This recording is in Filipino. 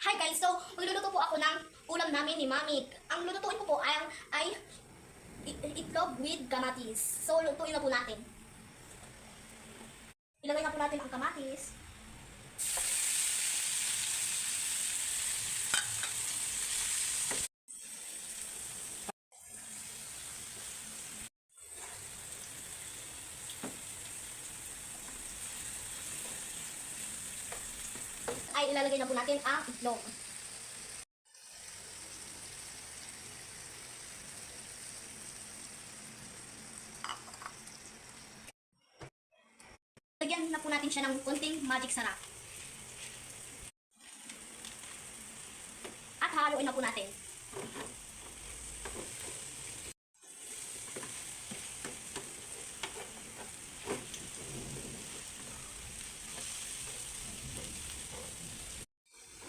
Hi guys! So, magluluto po ako ng ulam namin ni Mami. Ang lulutuin ko po ay itlog with kamatis. So, lutuin na po natin. Ilagay na po natin ang kamatis. Ay ilalagay na po natin ang itlog. Lagyan na po natin siya ng konting magic sarap. At haluin na po natin.